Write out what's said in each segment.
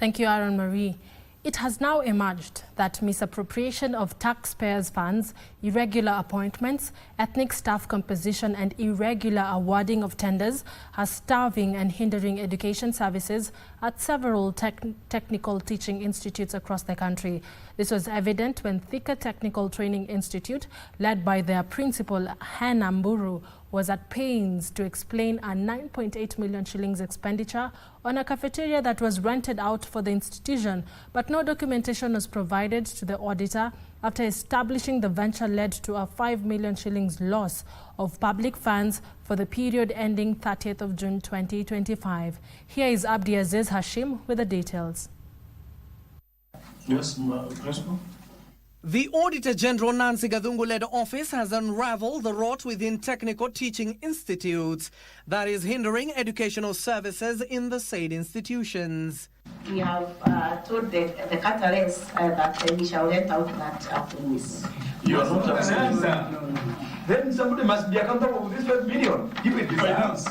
Thank you, Aaron Marie. It has now emerged that misappropriation of taxpayers' funds, irregular appointments, ethnic staff composition and irregular awarding of tenders are starving and hindering education services at several technical teaching institutes across the country. This was evident when Thika Technical Training Institute, led by their Principal Hannah Mburu, was at pains to explain a 9.8 million shillings expenditure on a cafeteria that was rented out for the institution, but no documentation was provided to the auditor after establishing the venture led to a 5 million shillings loss of public funds for the period ending 30th of June 2025. Here is Abdiaziz Hashim with the details. Yes, Principal. The Auditor General Nancy Gadhungu-led office has unraveled the rot within technical teaching institutes that is hindering educational services in the said institutions. We have told the caterers that we shall rent out that place. You are not answering. Then somebody must be accountable with this 5 million. Give it finance.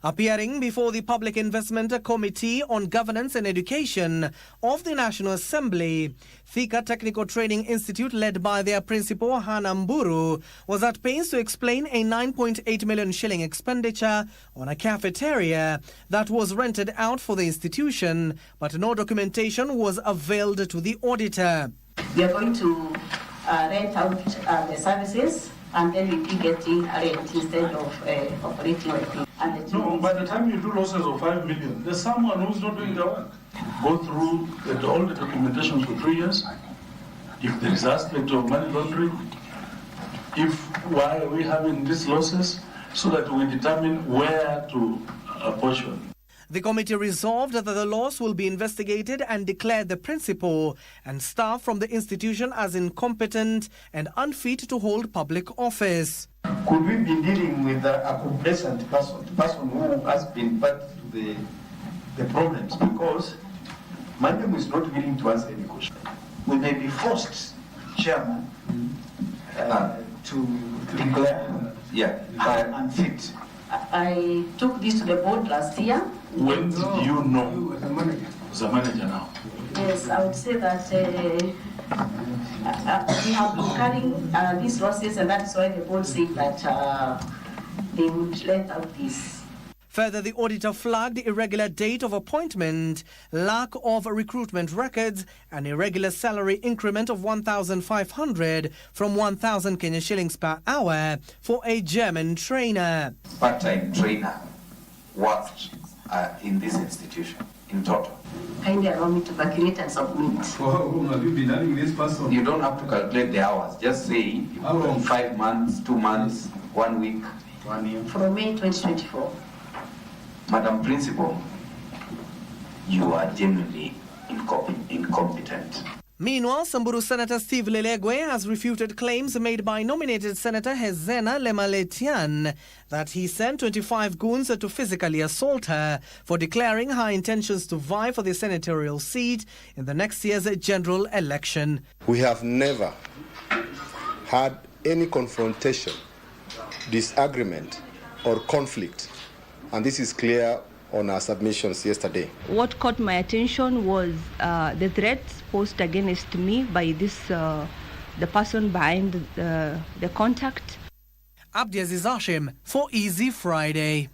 Appearing before the Public Investment Committee on Governance and Education of the National Assembly, Thika Technical Training Institute, led by their Principal Hannah Mburu, was at pains to explain a 9.8 million shilling expenditure on a cafeteria that was rented out for the institution, but no documentation was availed to the auditor. We are going to rent out the services and then we be getting a rent instead of operating the thing. No, by the time you do losses of 5 million, there's someone who's not doing the work. Go through all the documentation for 3 years. If there is aspect of money laundering, why are we having these losses, so that we determine where to apportion. The committee resolved that the loss will be investigated and declared the principal and staff from the institution as incompetent and unfit to hold public office. Could we be dealing with a complacent person who has been part of the problems? Because Madam is not willing to answer any question. We may be forced, Chairman, to declare unfit. I took this to the board last year. When did you know? As a manager now. Yes, I would say that we have been carrying these losses, and that's why the board said that they would let out this. Further, the auditor flagged irregular date of appointment, lack of recruitment records, and irregular salary increment of 1,500 from 1,000 Kenya shillings per hour for a German trainer. Part-time trainer worked in this institution in total. Kindly allow me to calculate and submit. For how long have you been having this person? You don't have to calculate the hours. Just say 5 months, 2 months, 1 week. 1 year. From May 2024. Madam Principal, you are genuinely incompetent. Meanwhile, Samburu Senator Steve Lelegwe has refuted claims made by nominated Senator Hezena Lemaletian that he sent 25 goons to physically assault her for declaring her intentions to vie for the senatorial seat in the next year's general election. We have never had any confrontation, disagreement, or conflict, and this is clear on our submissions yesterday. What caught my attention was the threats posed against me by this the person behind the contact. Abdiaziz Hashim for Easy Friday.